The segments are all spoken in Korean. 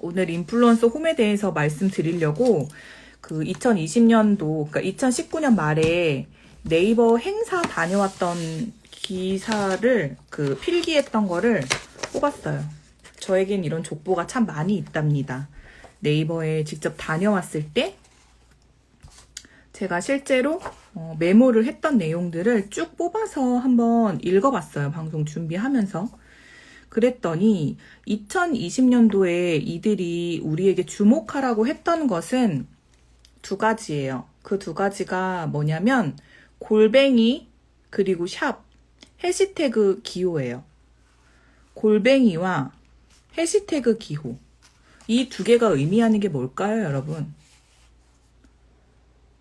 오늘 인플루언서 홈에 대해서 말씀드리려고 그 2020년도, 그러니까 2019년 말에 네이버 행사 다녀왔던 기사를 그 필기했던 거를 뽑았어요. 저에겐 이런 족보가 참 많이 있답니다. 네이버에 직접 다녀왔을 때 제가 실제로 메모를 했던 내용들을 쭉 뽑아서 한번 읽어봤어요. 방송 준비하면서. 그랬더니 2020년도에 이들이 우리에게 주목하라고 했던 것은 두 가지예요. 그 두 가지가 뭐냐면 골뱅이 그리고 샵, 해시태그 기호예요. 골뱅이와 해시태그 기호. 이 두 개가 의미하는 게 뭘까요, 여러분?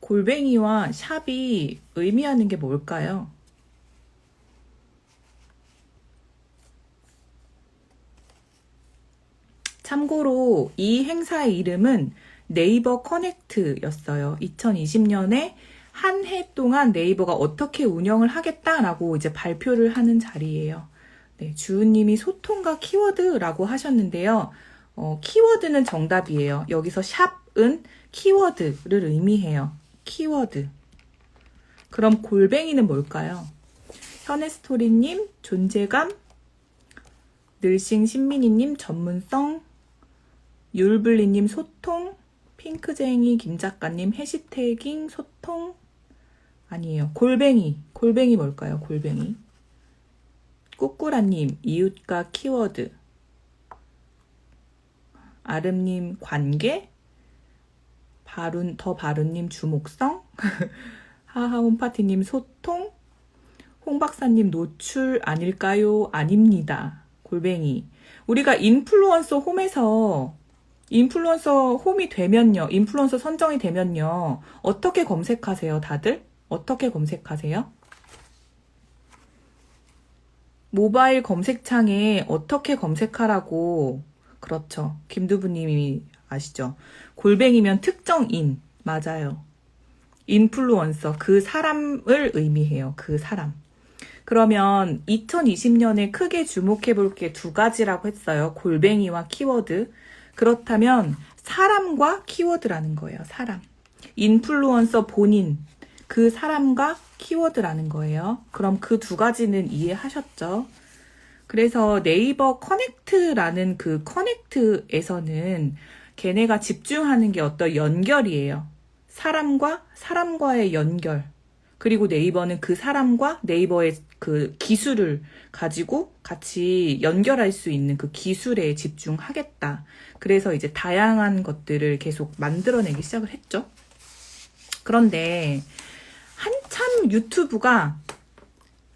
골뱅이와 샵이 의미하는 게 뭘까요? 참고로 이 행사의 이름은 네이버 커넥트였어요. 2020년에 한 해 동안 네이버가 어떻게 운영을 하겠다라고 이제 발표를 하는 자리예요. 네, 주은님이 소통과 키워드라고 하셨는데요. 키워드는 정답이에요. 여기서 샵은 키워드를 의미해요. 키워드. 그럼 골뱅이는 뭘까요? 현애스토리님, 존재감, 늘싱 신민이님, 전문성, 율블리님, 소통, 핑크쟁이 김작가님, 해시태깅, 소통. 아니에요. 골뱅이. 골뱅이 뭘까요? 골뱅이. 꾸꾸라님, 이웃과 키워드. 아름님, 관계. 바룬님, 주목성. 하하홈파티님, 소통. 홍박사님, 노출 아닐까요? 아닙니다. 골뱅이. 우리가 인플루언서 홈에서 인플루언서 홈이 되면요. 인플루언서 선정이 되면요. 어떻게 검색하세요, 다들? 어떻게 검색하세요? 모바일 검색창에 어떻게 검색하라고. 그렇죠. 김두부님이 아시죠? 골뱅이면 특정인. 맞아요. 인플루언서. 그 사람을 의미해요. 그 사람. 그러면 2020년에 크게 주목해 볼 게 두 가지라고 했어요. 골뱅이와 키워드. 그렇다면 사람과 키워드라는 거예요. 사람. 인플루언서 본인. 그 사람과 키워드라는 거예요. 그럼 그 두 가지는 이해하셨죠? 그래서 네이버 커넥트라는 그 커넥트에서는 걔네가 집중하는 게 어떤 연결이에요. 사람과 사람과의 연결. 그리고 네이버는 그 사람과 네이버의 그 기술을 가지고 같이 연결할 수 있는 그 기술에 집중하겠다. 그래서 이제 다양한 것들을 계속 만들어내기 시작을 했죠. 그런데 한참 유튜브가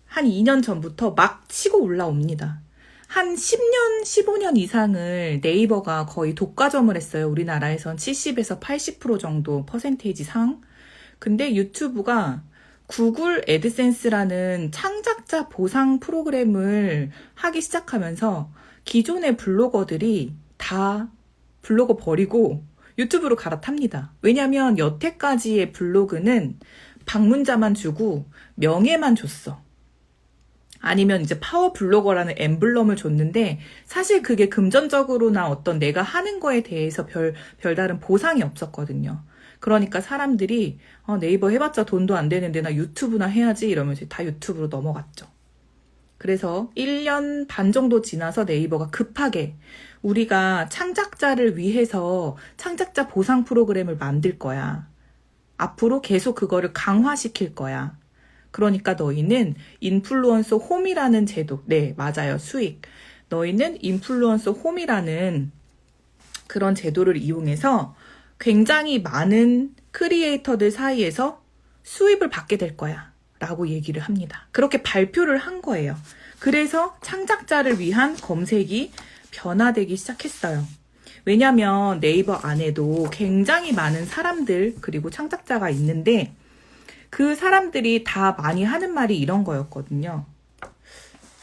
한 2년 전부터 막 치고 올라옵니다. 한 10년, 15년 이상을 네이버가 거의 독과점을 했어요. 우리나라에선 70에서 80% 정도 퍼센테이지 상. 근데 유튜브가 구글 애드센스라는 창작자 보상 프로그램을 하기 시작하면서 기존의 블로거들이 다 블로거 버리고 유튜브로 갈아탑니다. 왜냐면 여태까지의 블로그는 방문자만 주고 명예만 줬어. 아니면 이제 파워 블로거라는 엠블럼을 줬는데 사실 그게 금전적으로나 어떤 내가 하는 거에 대해서 별다른 보상이 없었거든요. 그러니까 사람들이 네이버 해봤자 돈도 안 되는데 나 유튜브나 해야지 이러면서 다 유튜브로 넘어갔죠. 그래서 1년 반 정도 지나서 네이버가 급하게 우리가 창작자를 위해서 창작자 보상 프로그램을 만들 거야. 앞으로 계속 그거를 강화시킬 거야. 그러니까 너희는 인플루언서 홈이라는 제도, 네, 맞아요. 수익. 너희는 인플루언서 홈이라는 그런 제도를 이용해서 굉장히 많은 크리에이터들 사이에서 수입을 받게 될 거야. 라고 얘기를 합니다. 그렇게 발표를 한 거예요. 그래서 창작자를 위한 검색이 변화되기 시작했어요. 왜냐면 네이버 안에도 굉장히 많은 사람들 그리고 창작자가 있는데 그 사람들이 다 많이 하는 말이 이런 거였거든요.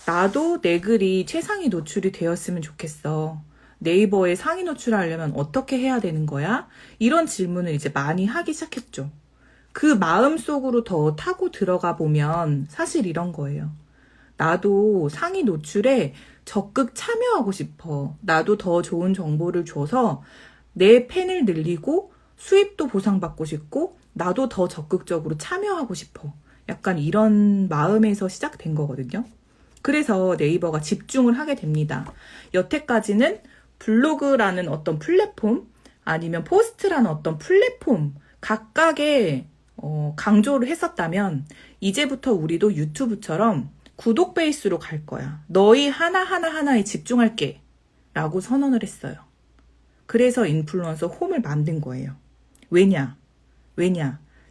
나도 내 글이 최상위 노출이 되었으면 좋겠어. 네이버에 상위 노출하려면 어떻게 해야 되는 거야? 이런 질문을 이제 많이 하기 시작했죠. 그 마음 속으로 더 타고 들어가 보면 사실 이런 거예요. 나도 상위 노출에 적극 참여하고 싶어. 나도 더 좋은 정보를 줘서 내 팬을 늘리고 수입도 보상받고 싶고 나도 더 적극적으로 참여하고 싶어. 약간 이런 마음에서 시작된 거거든요. 그래서 네이버가 집중을 하게 됩니다. 여태까지는 블로그라는 어떤 플랫폼 아니면 포스트라는 어떤 플랫폼 각각의 강조를 했었다면 이제부터 우리도 유튜브처럼 구독 베이스로 갈 거야. 너희 하나하나에 집중할게 라고 선언을 했어요. 그래서 인플루언서 홈을 만든 거예요. 왜냐?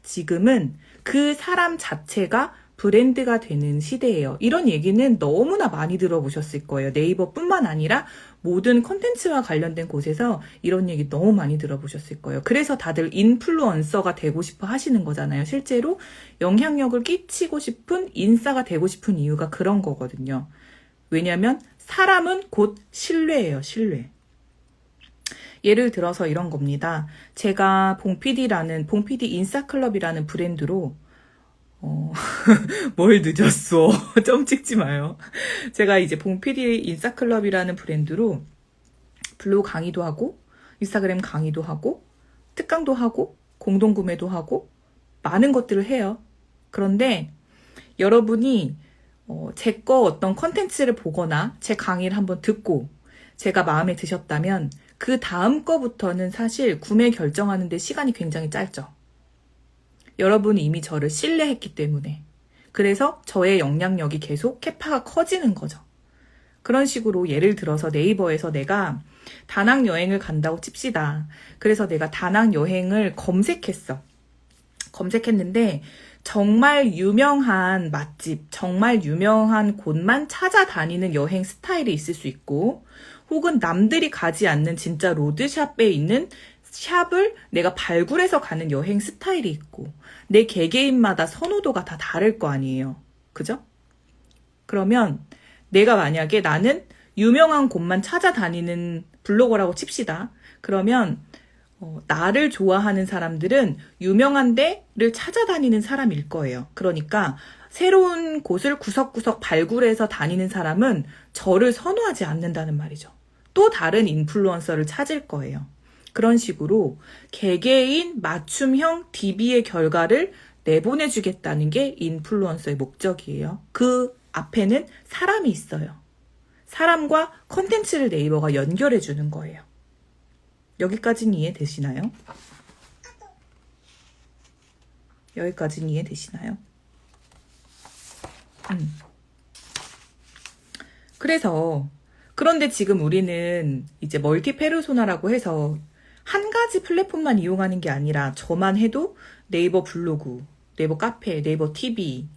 지금은 그 사람 자체가 브랜드가 되는 시대예요. 이런 얘기는 너무나 많이 들어보셨을 거예요. 네이버뿐만 아니라 모든 콘텐츠와 관련된 곳에서 이런 얘기 너무 많이 들어보셨을 거예요. 그래서 다들 인플루언서가 되고 싶어 하시는 거잖아요. 실제로 영향력을 끼치고 싶은 인싸가 되고 싶은 이유가 그런 거거든요. 왜냐하면 사람은 곧 신뢰예요. 신뢰. 예를 들어서 이런 겁니다. 제가 봉PD 인싸클럽이라는 브랜드로 뭘 늦었어. 점 찍지 마요. 제가 이제 봉PD 인싸클럽이라는 브랜드로 블로그 강의도 하고 인스타그램 강의도 하고 특강도 하고 공동구매도 하고 많은 것들을 해요. 그런데 여러분이 제 거 어떤 컨텐츠를 보거나 제 강의를 한번 듣고 제가 마음에 드셨다면 그 다음 거부터는 사실 구매 결정하는데 시간이 굉장히 짧죠. 여러분이 이미 저를 신뢰했기 때문에. 그래서 저의 영향력이 계속 캐파가 커지는 거죠. 그런 식으로 예를 들어서 네이버에서 내가 다낭 여행을 간다고 칩시다. 그래서 내가 다낭 여행을 검색했는데 정말 유명한 맛집, 정말 유명한 곳만 찾아다니는 여행 스타일이 있을 수 있고 혹은 남들이 가지 않는 진짜 로드샵에 있는 샵을 내가 발굴해서 가는 여행 스타일이 있고 내 개개인마다 선호도가 다 다를 거 아니에요. 그죠? 그러면 내가 만약에 나는 유명한 곳만 찾아다니는 블로거라고 칩시다. 그러면 나를 좋아하는 사람들은 유명한 데를 찾아다니는 사람일 거예요. 그러니까 새로운 곳을 구석구석 발굴해서 다니는 사람은 저를 선호하지 않는다는 말이죠. 또 다른 인플루언서를 찾을 거예요. 그런 식으로 개개인 맞춤형 DB의 결과를 내보내주겠다는 게 인플루언서의 목적이에요. 그 앞에는 사람이 있어요. 사람과 컨텐츠를 네이버가 연결해주는 거예요. 여기까지는 이해되시나요? 여기까지는 이해되시나요? 그런데 지금 우리는 이제 멀티 페르소나라고 해서 한 가지 플랫폼만 이용하는 게 아니라 저만 해도 네이버 블로그, 네이버 카페, 네이버 TV,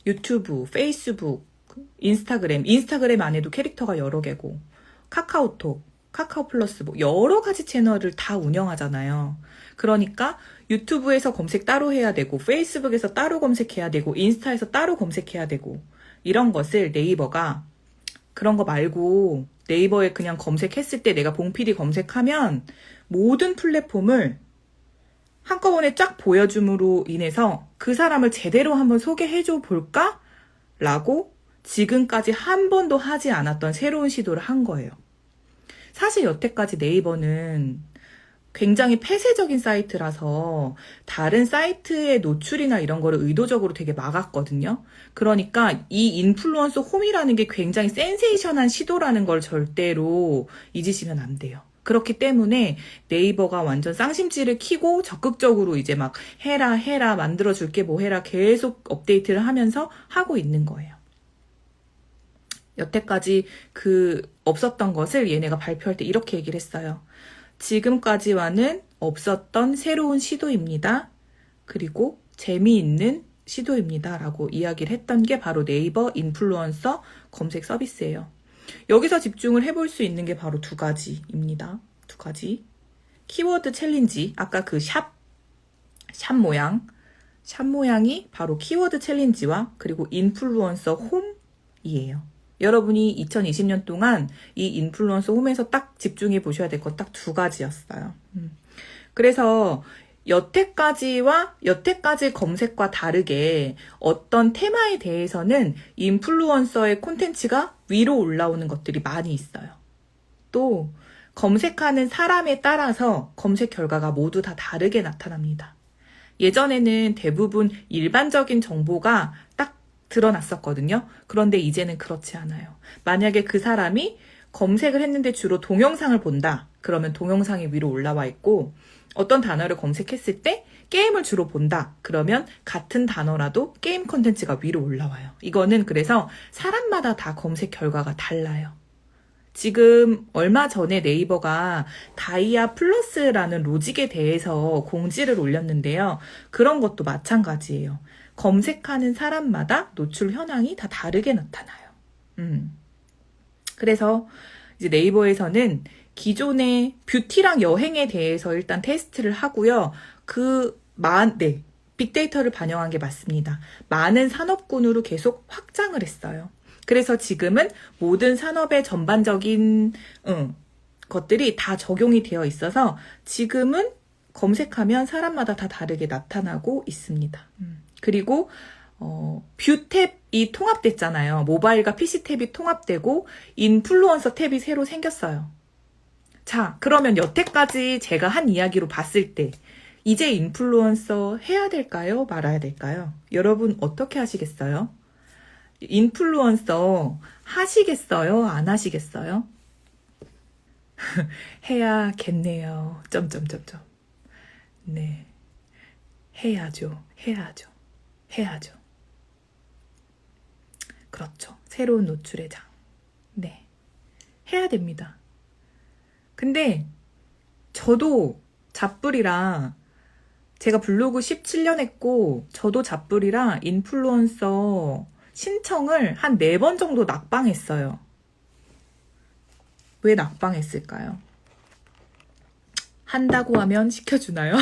유튜브, 페이스북, 인스타그램 안에도 캐릭터가 여러 개고 카카오톡, 카카오 플러스 뭐 여러 가지 채널을 다 운영하잖아요. 그러니까 유튜브에서 검색 따로 해야 되고 페이스북에서 따로 검색해야 되고 인스타에서 따로 검색해야 되고 이런 것을 네이버가 그런 거 말고 네이버에 그냥 검색했을 때 내가 봉PD 검색하면 모든 플랫폼을 한꺼번에 쫙 보여줌으로 인해서 그 사람을 제대로 한번 소개해줘 볼까? 라고 지금까지 한 번도 하지 않았던 새로운 시도를 한 거예요. 사실 여태까지 네이버는 굉장히 폐쇄적인 사이트라서 다른 사이트의 노출이나 이런 거를 의도적으로 되게 막았거든요. 그러니까 이 인플루언서 홈이라는 게 굉장히 센세이션한 시도라는 걸 절대로 잊으시면 안 돼요. 그렇기 때문에 네이버가 완전 쌍심지를 키고 적극적으로 이제 막 해라 만들어줄게 뭐 해라 계속 업데이트를 하면서 하고 있는 거예요. 여태까지 없었던 것을 얘네가 발표할 때 이렇게 얘기를 했어요. 지금까지와는 없었던 새로운 시도입니다. 그리고 재미있는 시도입니다. 라고 이야기를 했던 게 바로 네이버 인플루언서 검색 서비스예요. 여기서 집중을 해볼 수 있는 게 바로 두 가지입니다. 두 가지. 키워드 챌린지, 아까 그 샵 모양이 바로 키워드 챌린지와 그리고 인플루언서 홈이에요. 여러분이 2020년 동안 이 인플루언서 홈에서 딱 집중해 보셔야 될 것 딱 두 가지였어요. 그래서 여태까지 검색과 다르게 어떤 테마에 대해서는 인플루언서의 콘텐츠가 위로 올라오는 것들이 많이 있어요. 또 검색하는 사람에 따라서 검색 결과가 모두 다 다르게 나타납니다. 예전에는 대부분 일반적인 정보가 딱 드러났었거든요. 그런데 이제는 그렇지 않아요. 만약에 그 사람이 검색을 했는데 주로 동영상을 본다. 그러면 동영상이 위로 올라와 있고, 어떤 단어를 검색했을 때 게임을 주로 본다. 그러면 같은 단어라도 게임 콘텐츠가 위로 올라와요. 이거는 그래서 사람마다 다 검색 결과가 달라요. 지금 얼마 전에 네이버가 다이아 플러스라는 로직에 대해서 공지를 올렸는데요. 그런 것도 마찬가지예요. 검색하는 사람마다 노출 현황이 다 다르게 나타나요. 그래서 이제 네이버에서는 기존의 뷰티랑 여행에 대해서 일단 테스트를 하고요. 빅데이터를 반영한 게 맞습니다. 많은 산업군으로 계속 확장을 했어요. 그래서 지금은 모든 산업의 전반적인 것들이 다 적용이 되어 있어서 지금은 검색하면 사람마다 다 다르게 나타나고 있습니다. 그리고 뷰 탭이 통합됐잖아요. 모바일과 PC 탭이 통합되고 인플루언서 탭이 새로 생겼어요. 자, 그러면 여태까지 제가 한 이야기로 봤을 때 이제 인플루언서 해야 될까요? 말아야 될까요? 여러분 어떻게 하시겠어요? 인플루언서 하시겠어요? 안 하시겠어요? 해야겠네요. 점점점점. 네. 해야죠. 그렇죠. 새로운 노출의 장. 네. 해야 됩니다. 근데 저도 잡불이라 제가 블로그 17년 했고 저도 잡불이라 인플루언서 신청을 한 4번 정도 낙방했어요. 왜 낙방했을까요? 한다고 하면 시켜주나요?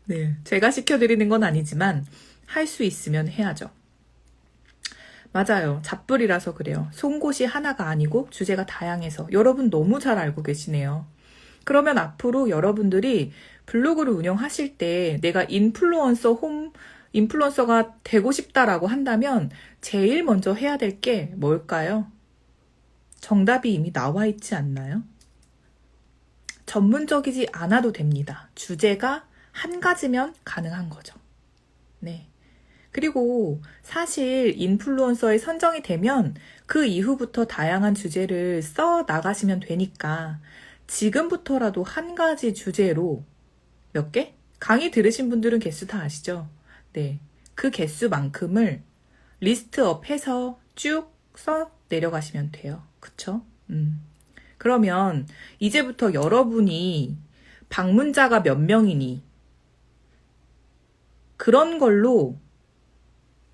네, 제가 시켜드리는 건 아니지만 할 수 있으면 해야죠. 맞아요. 잡불이라서 그래요. 송곳이 하나가 아니고 주제가 다양해서. 여러분 너무 잘 알고 계시네요. 그러면 앞으로 여러분들이 블로그를 운영하실 때 내가 인플루언서가 되고 싶다라고 한다면 제일 먼저 해야 될 게 뭘까요? 정답이 이미 나와 있지 않나요? 전문적이지 않아도 됩니다. 주제가 한 가지면 가능한 거죠. 네. 그리고 사실 인플루언서에 선정이 되면 그 이후부터 다양한 주제를 써 나가시면 되니까 지금부터라도 한 가지 주제로 몇 개? 강의 들으신 분들은 개수 다 아시죠? 네. 그 개수만큼을 리스트업 해서 쭉 써 내려가시면 돼요. 그쵸? 그러면 이제부터 여러분이 방문자가 몇 명이니 그런 걸로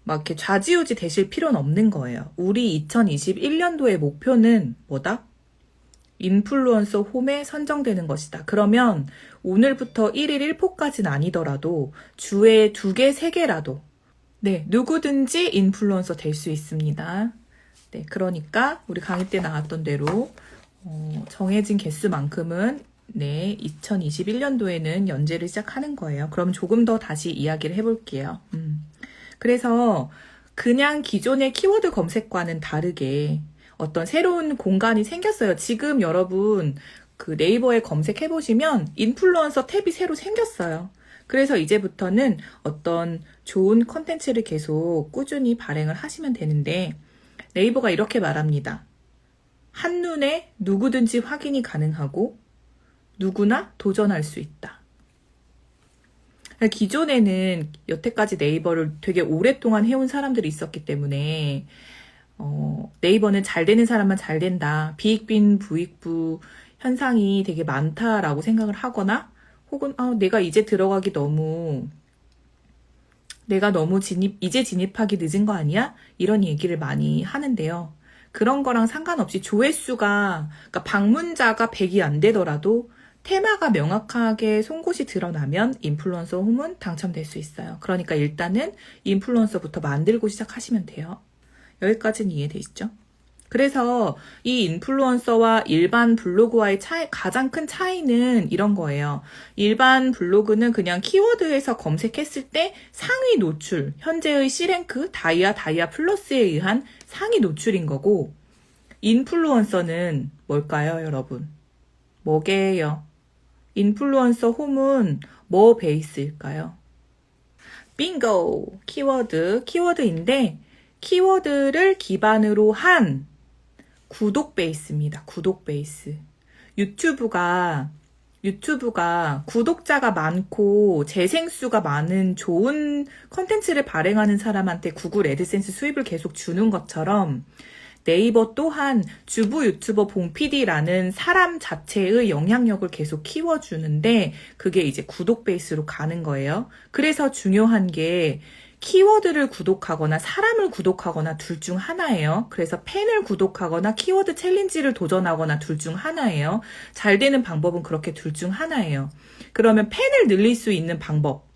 막 이렇게 좌지우지 되실 필요는 없는 거예요. 우리 2021년도의 목표는 뭐다? 인플루언서 홈에 선정되는 것이다. 그러면 오늘부터 1일 1포까지는 아니더라도 주에 2개, 3개라도 네, 누구든지 인플루언서 될 수 있습니다. 네, 그러니까 우리 강의 때 나왔던 대로 정해진 개수만큼은 네, 2021년도에는 연재를 시작하는 거예요. 그럼 조금 더 다시 이야기를 해볼게요. 그래서 그냥 기존의 키워드 검색과는 다르게 어떤 새로운 공간이 생겼어요. 지금 여러분 그 네이버에 검색해보시면 인플루언서 탭이 새로 생겼어요. 그래서 이제부터는 어떤 좋은 컨텐츠를 계속 꾸준히 발행을 하시면 되는데 네이버가 이렇게 말합니다. 한눈에 누구든지 확인이 가능하고 누구나 도전할 수 있다. 기존에는 여태까지 네이버를 되게 오랫동안 해온 사람들이 있었기 때문에 네이버는 잘 되는 사람만 잘 된다. 비익빈 부익부 현상이 되게 많다라고 생각을 하거나 혹은 내가 이제 들어가기 내가 너무 이제 진입하기 늦은 거 아니야? 이런 얘기를 많이 하는데요. 그런 거랑 상관없이 조회수가 그러니까 방문자가 100이 안 되더라도 테마가 명확하게 송곳이 드러나면 인플루언서 홈은 당첨될 수 있어요. 그러니까 일단은 인플루언서부터 만들고 시작하시면 돼요. 여기까지는 이해되시죠? 그래서 이 인플루언서와 일반 블로그와의 가장 큰 차이는 이런 거예요. 일반 블로그는 그냥 키워드에서 검색했을 때 상위 노출, 현재의 C랭크, 다이아 플러스에 의한 상위 노출인 거고, 인플루언서는 뭘까요, 여러분? 뭐게요? 인플루언서 홈은 뭐 베이스일까요? 빙고! 키워드인데, 키워드를 기반으로 한 구독 베이스입니다. 구독 베이스. 유튜브가 구독자가 많고 재생수가 많은 좋은 컨텐츠를 발행하는 사람한테 구글 애드센스 수입을 계속 주는 것처럼 네이버 또한 주부 유튜버 봉PD라는 사람 자체의 영향력을 계속 키워주는데 그게 이제 구독 베이스로 가는 거예요. 그래서 중요한 게 키워드를 구독하거나 사람을 구독하거나 둘 중 하나예요. 그래서 팬을 구독하거나 키워드 챌린지를 도전하거나 둘 중 하나예요. 잘 되는 방법은 그렇게 둘 중 하나예요. 그러면 팬을 늘릴 수 있는 방법.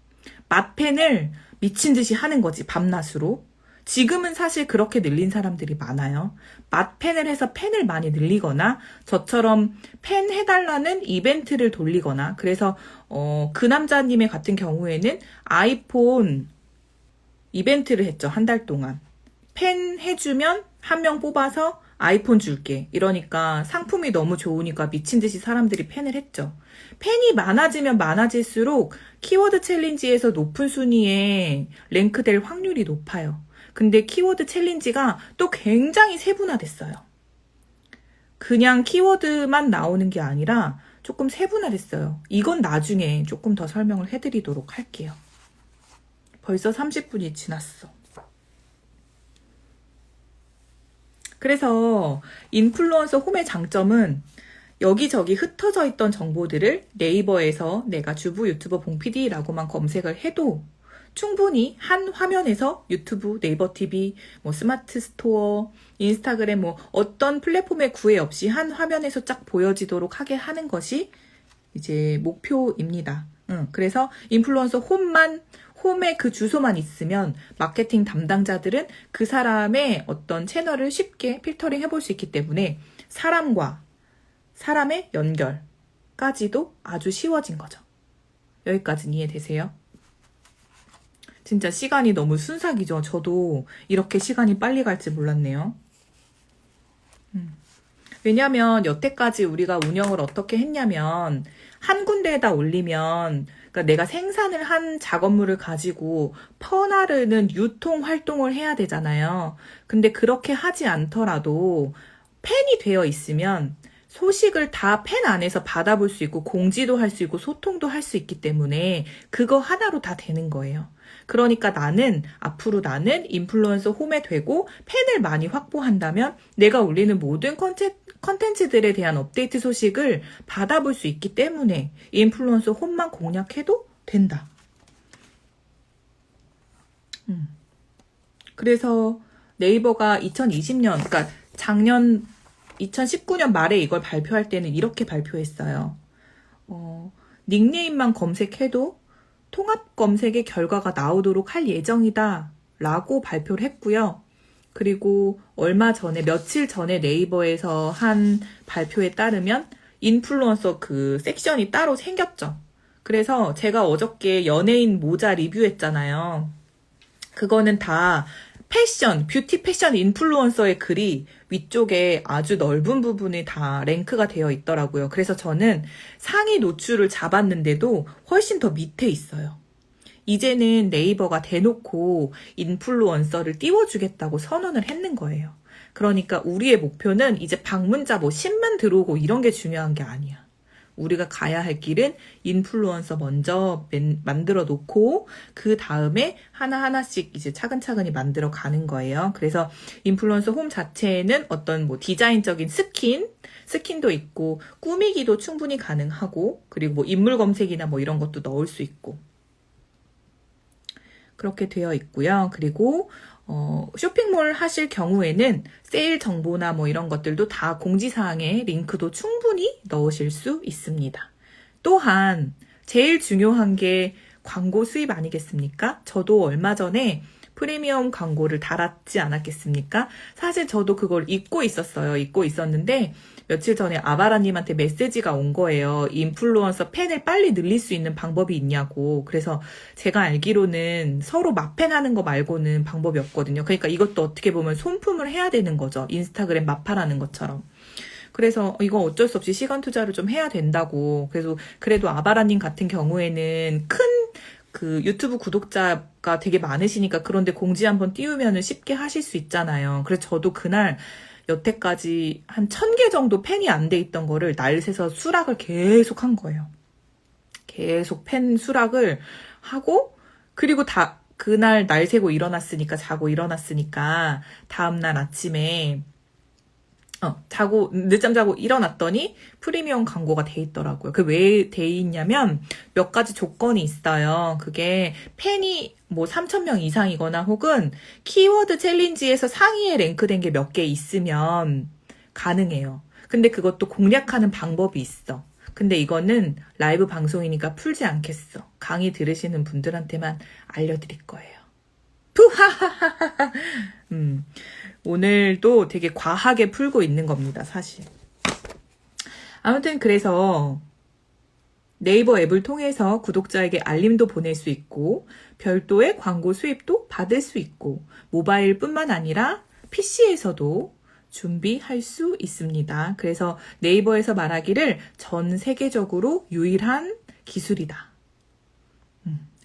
맛팬을 미친 듯이 하는 거지, 밤낮으로. 지금은 사실 그렇게 늘린 사람들이 많아요. 맛팬을 해서 팬을 많이 늘리거나 저처럼 팬 해달라는 이벤트를 돌리거나 그래서 그 남자님의 같은 경우에는 아이폰 이벤트를 했죠. 한 달 동안. 팬 해주면 한 명 뽑아서 아이폰 줄게. 이러니까 상품이 너무 좋으니까 미친 듯이 사람들이 팬을 했죠. 팬이 많아지면 많아질수록 키워드 챌린지에서 높은 순위에 랭크될 확률이 높아요. 근데 키워드 챌린지가 또 굉장히 세분화됐어요. 그냥 키워드만 나오는 게 아니라 조금 세분화됐어요. 이건 나중에 조금 더 설명을 해드리도록 할게요. 벌써 30분이 지났어. 그래서 인플루언서 홈의 장점은 여기저기 흩어져 있던 정보들을 네이버에서 내가 주부 유튜버 봉PD라고만 검색을 해도 충분히 한 화면에서 유튜브, 네이버 TV, 뭐 스마트 스토어, 인스타그램 뭐 어떤 플랫폼의 구애 없이 한 화면에서 쫙 보여지도록 하게 하는 것이 이제 목표입니다. 그래서 인플루언서 홈에 그 주소만 있으면 마케팅 담당자들은 그 사람의 어떤 채널을 쉽게 필터링 해볼 수 있기 때문에 사람과 사람의 연결까지도 아주 쉬워진 거죠. 여기까지는 이해되세요? 진짜 시간이 너무 순삭이죠. 저도 이렇게 시간이 빨리 갈지 몰랐네요. 왜냐면 여태까지 우리가 운영을 어떻게 했냐면 한 군데에다 올리면 그러니까 내가 생산을 한 작업물을 가지고 퍼나르는 유통 활동을 해야 되잖아요. 근데 그렇게 하지 않더라도 팬이 되어 있으면 소식을 다 팬 안에서 받아볼 수 있고 공지도 할 수 있고 소통도 할 수 있기 때문에 그거 하나로 다 되는 거예요. 그러니까 앞으로 나는 인플루언서 홈에 되고 팬을 많이 확보한다면 내가 올리는 모든 컨텐츠들에 대한 업데이트 소식을 받아볼 수 있기 때문에 인플루언서 홈만 공략해도 된다. 그래서 네이버가 2020년, 그러니까 작년 2019년 말에 이걸 발표할 때는 이렇게 발표했어요. 닉네임만 검색해도 통합 검색의 결과가 나오도록 할 예정이다 라고 발표를 했고요. 그리고 며칠 전에 네이버에서 한 발표에 따르면 인플루언서 그 섹션이 따로 생겼죠. 그래서 제가 어저께 연예인 모자 리뷰했잖아요. 그거는 다 뷰티 패션 인플루언서의 글이 위쪽에 아주 넓은 부분이 다 랭크가 되어 있더라고요. 그래서 저는 상위 노출을 잡았는데도 훨씬 더 밑에 있어요. 이제는 네이버가 대놓고 인플루언서를 띄워주겠다고 선언을 했는 거예요. 그러니까 우리의 목표는 이제 방문자 10만 들어오고 이런 게 중요한 게 아니야. 우리가 가야 할 길은 인플루언서 먼저 만들어 놓고 그 다음에 하나하나씩 이제 차근차근히 만들어 가는 거예요. 그래서 인플루언서 홈 자체에는 어떤 디자인적인 스킨도 있고 꾸미기도 충분히 가능하고 그리고 인물 검색이나 이런 것도 넣을 수 있고 그렇게 되어 있고요. 그리고 쇼핑몰 하실 경우에는 세일 정보나 이런 것들도 다 공지사항에 링크도 충분히 넣으실 수 있습니다. 또한 제일 중요한 게 광고 수입 아니겠습니까? 저도 얼마 전에 프리미엄 광고를 달았지 않았겠습니까? 사실 저도 그걸 잊고 있었어요. 잊고 있었는데 며칠 전에 아바라님한테 메시지가 온 거예요. 인플루언서 팬을 빨리 늘릴 수 있는 방법이 있냐고. 그래서 제가 알기로는 서로 맞팬하는 거 말고는 방법이 없거든요. 그러니까 이것도 어떻게 보면 손품을 해야 되는 거죠. 인스타그램 마팔하는 것처럼. 그래서 이거 어쩔 수 없이 시간 투자를 좀 해야 된다고. 그래도 아바라님 같은 경우에는 큰 그 유튜브 구독자가 되게 많으시니까 그런데 공지 한번 띄우면은 쉽게 하실 수 있잖아요. 그래서 저도 그날 여태까지 한 1000개 정도 팬이 안 돼 있던 거를 날 새서 수락을 계속 한 거예요. 계속 팬 수락을 하고, 그리고 그날 날 새고 자고 일어났으니까 다음날 아침에 늦잠 자고 일어났더니 프리미엄 광고가 돼 있더라고요. 그 왜 돼 있냐면 몇 가지 조건이 있어요. 그게 팬이 뭐 3,000명 이상이거나 혹은 키워드 챌린지에서 상위에 랭크된 게 몇 개 있으면 가능해요. 근데 그것도 공략하는 방법이 있어. 근데 이거는 라이브 방송이니까 풀지 않겠어. 강의 들으시는 분들한테만 알려드릴 거예요. 푸하하하하. 오늘도 되게 과하게 풀고 있는 겁니다, 사실. 아무튼 그래서 네이버 앱을 통해서 구독자에게 알림도 보낼 수 있고 별도의 광고 수입도 받을 수 있고 모바일뿐만 아니라 PC에서도 준비할 수 있습니다. 그래서 네이버에서 말하기를 전 세계적으로 유일한 기술이다.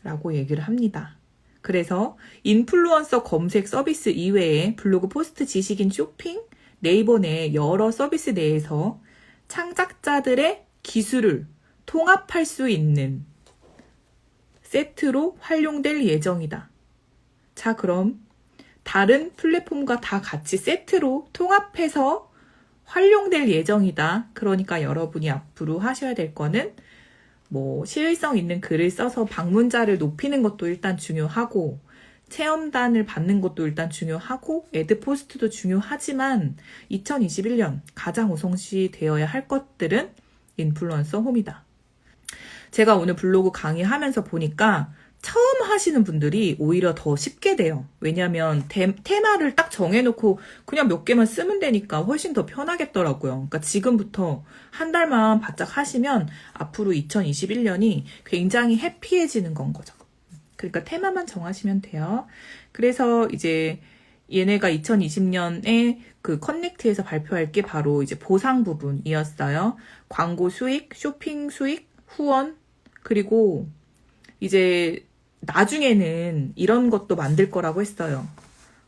라고 얘기를 합니다. 그래서 인플루언서 검색 서비스 이외에 블로그 포스트 지식인 쇼핑, 네이버 내 여러 서비스 내에서 창작자들의 기술을 통합할 수 있는 세트로 활용될 예정이다. 자, 그럼 다른 플랫폼과 다 같이 세트로 통합해서 활용될 예정이다. 그러니까 여러분이 앞으로 하셔야 될 거는 뭐 시의성 있는 글을 써서 방문자를 높이는 것도 일단 중요하고 체험단을 받는 것도 일단 중요하고 애드 포스트도 중요하지만 2021년 가장 우선시 되어야 할 것들은 인플루언서 홈이다. 제가 오늘 블로그 강의하면서 보니까 처음 하시는 분들이 오히려 더 쉽게 돼요. 왜냐면 테마를 딱 정해놓고 그냥 몇 개만 쓰면 되니까 훨씬 더 편하겠더라고요. 그러니까 지금부터 한 달만 바짝 하시면 앞으로 2021년이 굉장히 해피해지는 건 거죠. 그러니까 테마만 정하시면 돼요. 그래서 이제 얘네가 2020년에 그 커넥트에서 발표할 게 바로 이제 보상 부분이었어요. 광고 수익, 쇼핑 수익, 후원, 그리고 이제 나중에는 이런 것도 만들 거라고 했어요.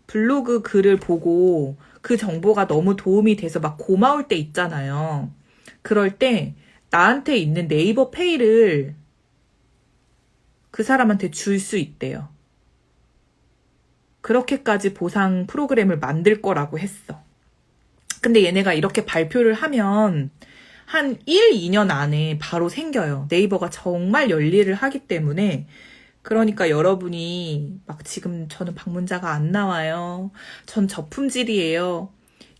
블로그 글을 보고 그 정보가 너무 도움이 돼서 막 고마울 때 있잖아요. 그럴 때 나한테 있는 네이버 페이를 그 사람한테 줄 수 있대요. 그렇게까지 보상 프로그램을 만들 거라고 했어. 근데 얘네가 이렇게 발표를 하면 한 1, 2년 안에 바로 생겨요. 네이버가 정말 열일을 하기 때문에. 그러니까 여러분이 막 지금 저는 방문자가 안 나와요. 전 저품질이에요.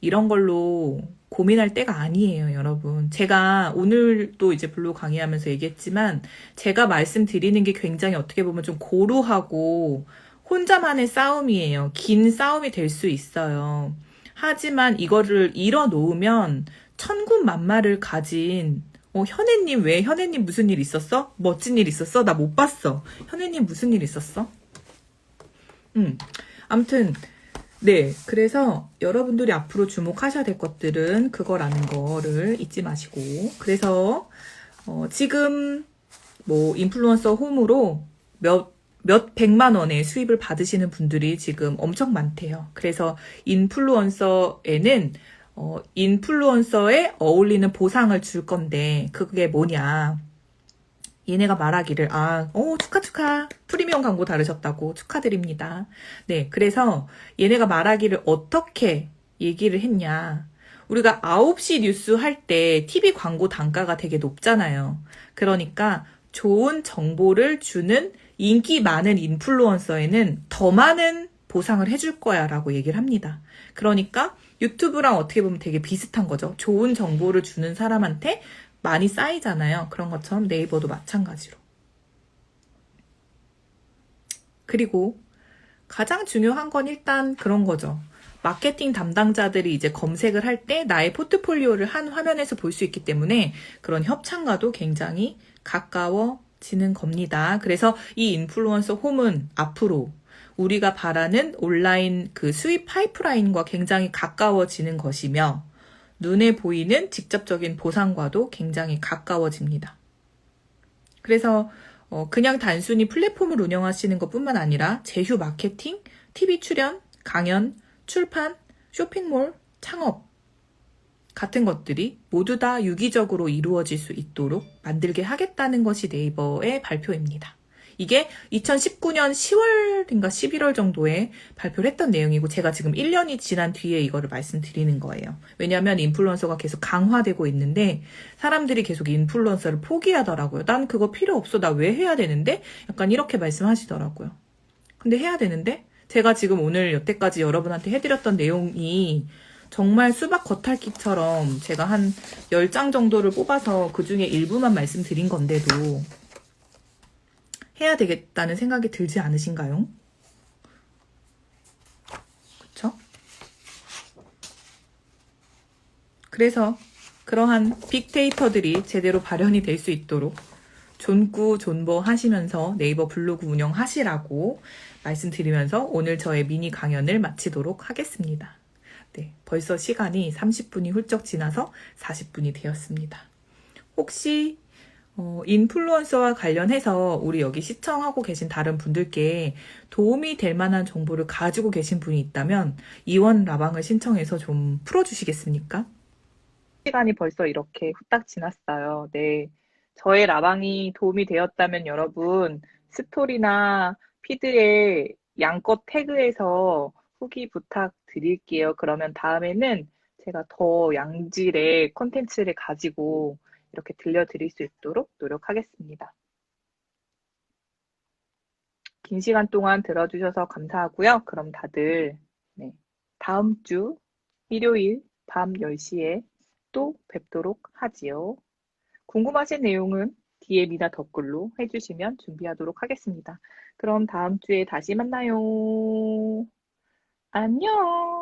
이런 걸로 고민할 때가 아니에요, 여러분. 제가 오늘도 이제 블로그 강의하면서 얘기했지만 제가 말씀드리는 게 굉장히 어떻게 보면 좀 고루하고 혼자만의 싸움이에요. 긴 싸움이 될 수 있어요. 하지만 이거를 이뤄놓으면 천군만마를 가진 현애님, 왜 현애님 무슨 일 있었어? 멋진 일 있었어? 나 못 봤어. 현애님 무슨 일 있었어? 아무튼 네, 그래서 여러분들이 앞으로 주목하셔야 될 것들은 그거라는 거를 잊지 마시고, 그래서 지금 뭐 인플루언서 홈으로 몇 백만 원의 수입을 받으시는 분들이 지금 엄청 많대요. 그래서 인플루언서에는 인플루언서에 어울리는 보상을 줄 건데 그게 뭐냐. 얘네가 말하기를 축하 프리미엄 광고 다르셨다고 축하드립니다. 네, 그래서 얘네가 말하기를 어떻게 얘기를 했냐. 우리가 9시 뉴스 할 때 TV 광고 단가가 되게 높잖아요. 그러니까 좋은 정보를 주는 인기 많은 인플루언서에는 더 많은 보상을 해줄 거야 라고 얘기를 합니다. 그러니까 유튜브랑 어떻게 보면 되게 비슷한 거죠. 좋은 정보를 주는 사람한테 많이 쌓이잖아요. 그런 것처럼 네이버도 마찬가지로. 그리고 가장 중요한 건 일단 그런 거죠. 마케팅 담당자들이 이제 검색을 할 때 나의 포트폴리오를 한 화면에서 볼 수 있기 때문에 그런 협찬과도 굉장히 가까워지는 겁니다. 그래서 이 인플루언서 홈은 앞으로 우리가 바라는 온라인 그 수입 파이프라인과 굉장히 가까워지는 것이며 눈에 보이는 직접적인 보상과도 굉장히 가까워집니다. 그래서 그냥 단순히 플랫폼을 운영하시는 것뿐만 아니라 제휴 마케팅, TV 출연, 강연, 출판, 쇼핑몰, 창업 같은 것들이 모두 다 유기적으로 이루어질 수 있도록 만들게 하겠다는 것이 네이버의 발표입니다. 이게 2019년 10월인가 11월 정도에 발표를 했던 내용이고 제가 지금 1년이 지난 뒤에 이거를 말씀드리는 거예요. 왜냐하면 인플루언서가 계속 강화되고 있는데 사람들이 계속 인플루언서를 포기하더라고요. 난 그거 필요 없어. 나 왜 해야 되는데? 약간 이렇게 말씀하시더라고요. 근데 해야 되는데 제가 지금 오늘 여태까지 여러분한테 해드렸던 내용이 정말 수박 겉핥기처럼 제가 한 10장 정도를 뽑아서 그 중에 일부만 말씀드린 건데도 해야 되겠다는 생각이 들지 않으신가요? 그쵸? 그래서 그러한 빅데이터들이 제대로 발현이 될 수 있도록 존버 하시면서 네이버 블로그 운영하시라고 말씀드리면서 오늘 저의 미니 강연을 마치도록 하겠습니다. 네, 벌써 시간이 30분이 훌쩍 지나서 40분이 되었습니다. 혹시 인플루언서와 관련해서 우리 여기 시청하고 계신 다른 분들께 도움이 될 만한 정보를 가지고 계신 분이 있다면 이원 라방을 신청해서 좀 풀어주시겠습니까? 시간이 벌써 이렇게 후딱 지났어요. 네. 저의 라방이 도움이 되었다면 여러분 스토리나 피드에 양껏 태그해서 후기 부탁드릴게요. 그러면 다음에는 제가 더 양질의 콘텐츠를 가지고 이렇게 들려드릴 수 있도록 노력하겠습니다. 긴 시간 동안 들어주셔서 감사하고요. 그럼 다들 네, 다음 주 일요일 밤 10시에 또 뵙도록 하지요. 궁금하신 내용은 DM이나 댓글로 해주시면 준비하도록 하겠습니다. 그럼 다음 주에 다시 만나요. 안녕!